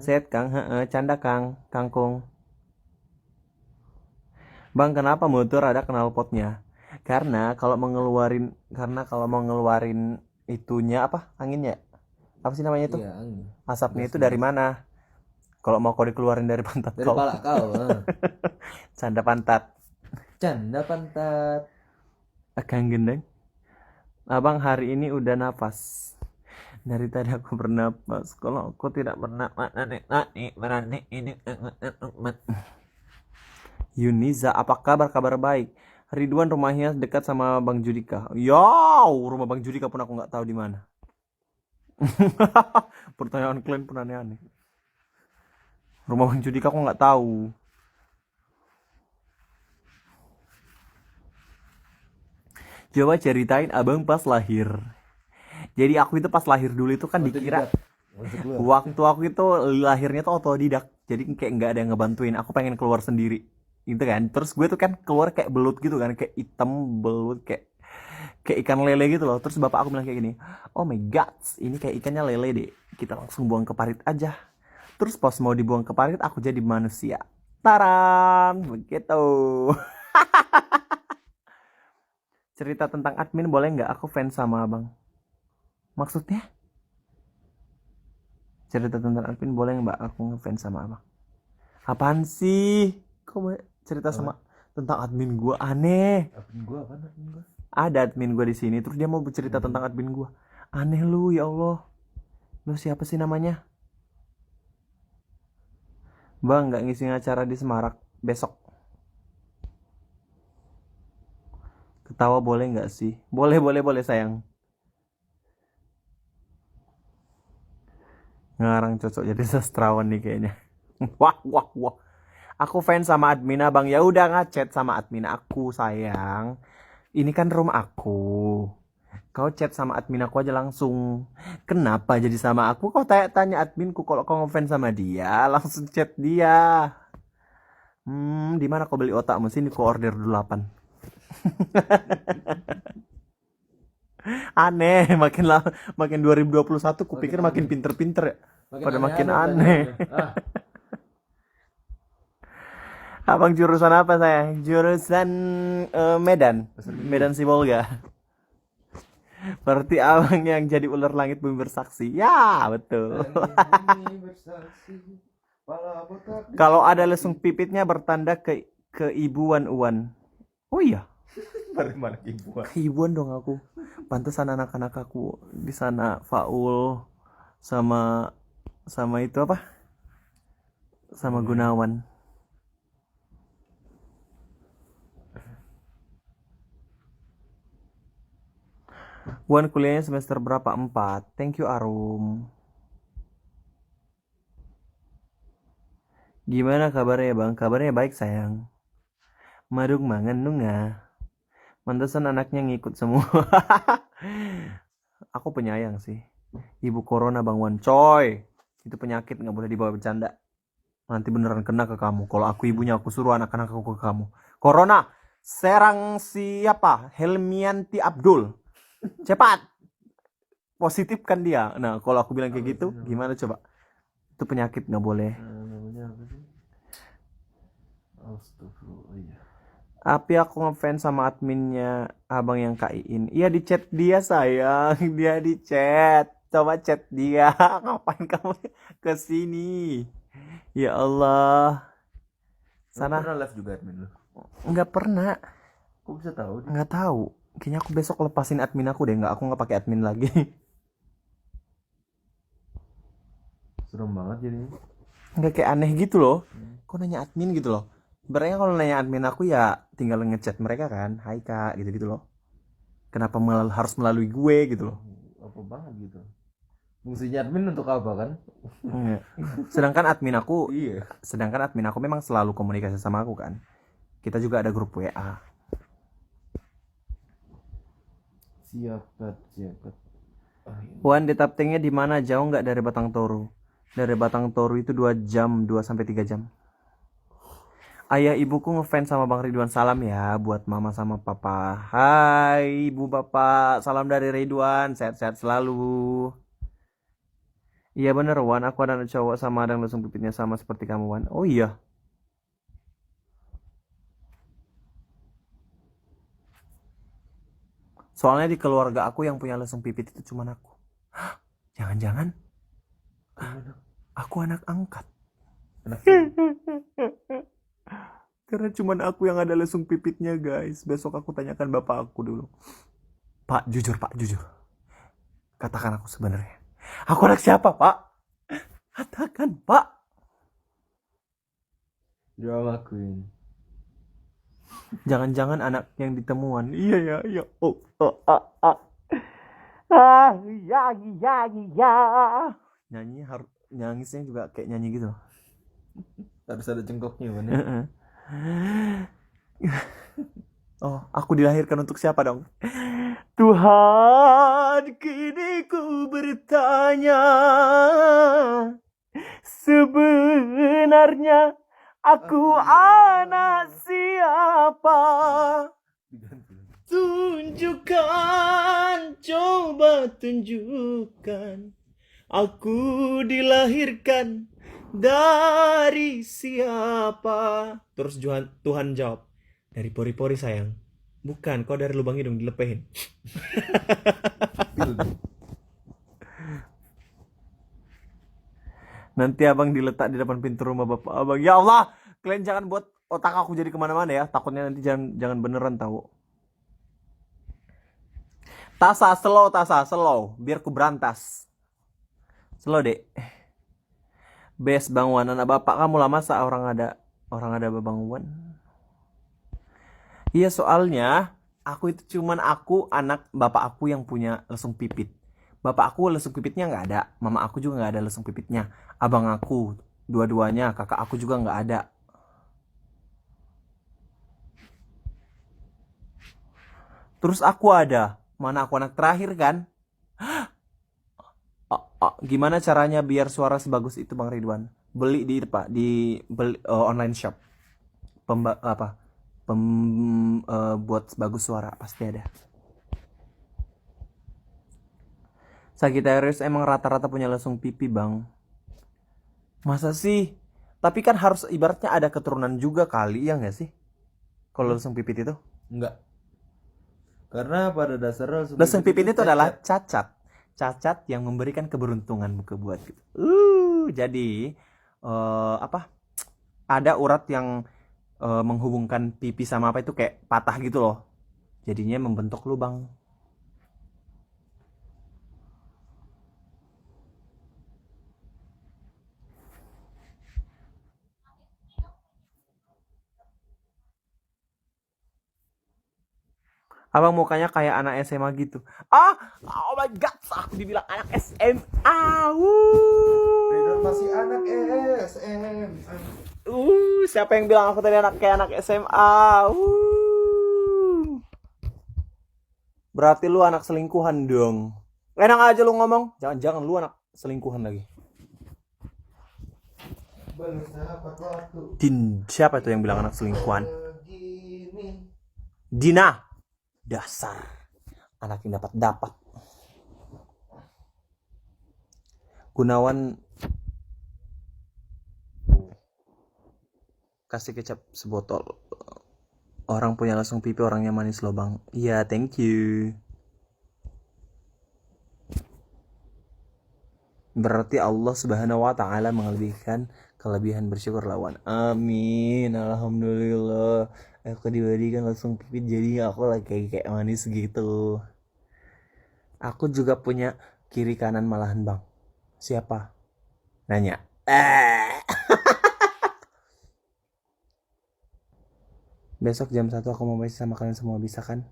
Set Kang, heeh, canda Kang, kangkung. Bang, kenapa motor ada knalpotnya? Karena kalau mau ngeluarin itunya apa? Anginnya. Apa sih namanya itu? Iya, angin. Asapnya itu Gasnya. dari mana? Kalau mau kau dikeluarin dari pantat Dari kau. pala kau. Canda pantat. Canda pantat. Kang gendeng. Abang hari ini udah nafas. Dari tadi aku bernapas. Kalau aku tidak bernapas, berani ini. Yuniza, apa kabar? Kabar baik. Ridwan rumahnya dekat sama Bang Judika. Yow, rumah Bang Judika pun aku nggak tahu di mana. Pertanyaan kalian pun aneh-aneh. Rumah Bang Judika aku nggak tahu. Coba ceritain abang pas lahir. Jadi aku itu pas lahir dulu itu kan dikira Otodidak. Masuk keluar. waktu aku itu lahirnya tuh otodidak. Jadi kayak nggak ada yang ngebantuin. Aku pengen keluar sendiri. Gitu kan. Terus gue tuh kan keluar kayak belut gitu kan, kayak hitam belut kayak ikan lele gitu loh. Terus bapak aku bilang kayak gini, oh my god, ini kayak ikannya lele deh, kita langsung buang ke parit aja. Terus pas mau dibuang ke parit, aku jadi manusia. Taran, begitu. Cerita tentang admin boleh nggak? Aku fans sama abang. Maksudnya? Cerita tentang admin boleh nggak? Aku ngefans sama abang. Apaan sih? Kok mau cerita sama Apa? tentang admin gua? Aneh. Admin gua apa admin gua? Ada admin gua di sini, terus dia mau bercerita tentang admin gua. Aneh lu, ya Allah. Lu siapa sih namanya? Bang, nggak ngisi acara di Semarak besok. Ketawa boleh nggak sih? Boleh, boleh, boleh sayang. Ngarang cocok jadi sastrawan nih kayaknya. Wah, wah, wah. Aku fans sama admin abang. Ya udah ngechat sama admin aku sayang. Ini kan room aku. Kau chat sama admin aku aja langsung. Kenapa jadi sama aku? Kau tanya adminku kalau kau ngefans sama dia, langsung chat dia. Di mana kau beli otakmu? Sini kau order 8. Aneh, makin 2021 Makin kupikir makin aneh. pinter-pinter ya. Makin Pada makin aneh-aneh aneh. pertanyaannya. Ah, Abang jurusan apa saya? Jurusan Medan. bahasa Medan Minggu. Sibolga. Berarti abang yang jadi ular langit bumi bersaksi. Ya, betul. Langit bumi bersaksi. Pala botak Kalau ada disepakati. lesung pipitnya bertanda keibuan Uwan. Oh iya, Bagaimana ibu? keibuan dong aku. Pantesan anak-anak aku di sana Faul sama sama itu apa? Sama Gunawan. Wan kuliahnya semester berapa? 4. Thank you Arum. Gimana kabarnya bang? Kabarnya baik sayang. Madung mangan nunga. Mantesan anaknya ngikut semua. Aku penyayang sih. Ibu Corona Bang Wan. Coy. Itu penyakit nggak boleh dibawa bercanda. Nanti beneran kena ke kamu. Kalau aku ibunya aku suruh anak-anak aku ke kamu. Corona. Serang siapa? Helmianti Abdul. Cepat. Positifkan dia. Nah kalau aku bilang kayak Apa gitu. sih namanya? Gimana coba? Itu penyakit nggak boleh. Namanya apa sih? Astagfirullah. Iya. Tapi aku ngefans sama adminnya abang yang KI-in. Iya di chat dia sayang, dia di chat. Coba chat dia. Ngapain kamu ke sini? Ya Allah. Emang Sana pernah live juga admin lu? nggak pernah, Kok bisa tahu dia? nggak tahu. Kayaknya aku besok lepasin admin aku deh. Nggak, aku nggak pakai admin lagi. Serem banget jadinya. Nggak kayak aneh gitu loh. Kok nanya admin gitu loh. Sebenarnya kalau nanya admin aku ya tinggal ngechat mereka kan. Hai kak gitu gitu loh. Kenapa harus melalui gue gitu loh. Apa banget gitu? Fungsinya admin untuk apa kan? Iya. Sedangkan admin aku Iya. sedangkan admin aku memang selalu komunikasi sama aku kan. Kita juga ada grup WA. Siapa siapa? Ah, ini. Wan di Taptingnya di mana? Jauh nggak dari Batang Toru? Dari Batang Toru itu 2 jam, 2 sampai 3 jam. Ayah ibuku ngefans sama Bang Ridwan. Salam ya buat mama sama papa. Hai ibu bapak, salam dari Ridwan. Sehat-sehat selalu. Iya bener Wan, aku ada anak cowok sama ada yang lesung pipitnya sama seperti kamu Wan. Oh iya. Soalnya di keluarga aku yang punya lesung pipit itu cuma aku. Jangan-jangan Gimana? aku anak angkat. Anak Karena cuma aku yang ada lesung pipitnya guys. Besok aku tanyakan bapak aku dulu. Pak, jujur. Katakan aku sebenarnya. Aku anak siapa pak? Katakan pak. drama queen. Jangan-jangan anak yang ditemuan. Iya ya, iya. Oh, oh, ah, ah. Ah, iya, iya, iya. Nyanyi harus nyangisnya juga kayak nyanyi gitu. Harus ada cengkoknya mana? Oh, aku dilahirkan untuk siapa dong? Tuhan, kini ku bertanya, sebenarnya aku anak siapa? Diganti. Tunjukkan, coba tunjukkan, aku dilahirkan dari siapa? Terus Tuhan jawab, dari pori-pori sayang. Bukan, kau dari lubang hidung dilepehin. Nanti abang diletak di depan pintu rumah bapak abang. Ya Allah, kalian jangan buat otak aku jadi kemana-mana ya. Takutnya nanti jangan beneran tahu. Tasa, slow. Biar ku berantas. Slow dek. Best Bang Wan, anak bapak kamu lama orang ada Bang Wan. Iya soalnya aku itu cuman aku anak bapak aku yang punya lesung pipit. Bapak aku lesung pipitnya nggak ada, mama aku juga nggak ada lesung pipitnya. Abang aku, dua-duanya, kakak aku juga nggak ada. Terus aku ada, mana aku anak terakhir kan? Gimana caranya biar suara sebagus itu Bang Ridwan? Beli beli online shop. Apa? Buat bagus suara pasti ada. Sagittarius emang rata-rata punya lesung pipi bang. Masa sih? Tapi kan harus ibaratnya ada keturunan juga kali ya nggak sih? Kalau lesung pipit itu? Enggak. Karena pada dasarnya Lesung pipit itu adalah cacat. cacat yang memberikan keberuntungan buat gitu. Jadi apa? Ada urat yang menghubungkan pipi sama apa itu kayak patah gitu loh. Jadinya membentuk lubang. Abang mukanya kayak anak SMA gitu. Oh my god, aku dibilang anak SMA. Ridwan masih anak SM. Siapa yang bilang aku tadi kayak anak SMA? Berarti lu anak selingkuhan dong. Enak aja lu ngomong. Jangan lu anak selingkuhan lagi. Siapa itu yang bilang anak selingkuhan? Dina. Dasar anak yang dapat Gunawan kasih kecap sebotol. Orang punya langsung pipi, orangnya manis loh bang. Iya, thank you. Berarti Allah Subhanahu wa taala mengelebihkan kelebihan bersyukur lawan. Amin. Alhamdulillah. Aku diberikan langsung pipit jadi aku lagi kayak manis gitu. Aku juga punya kiri kanan malahan bang. Siapa? Nanya. Besok jam 1 aku mau main sama kalian semua, bisa kan?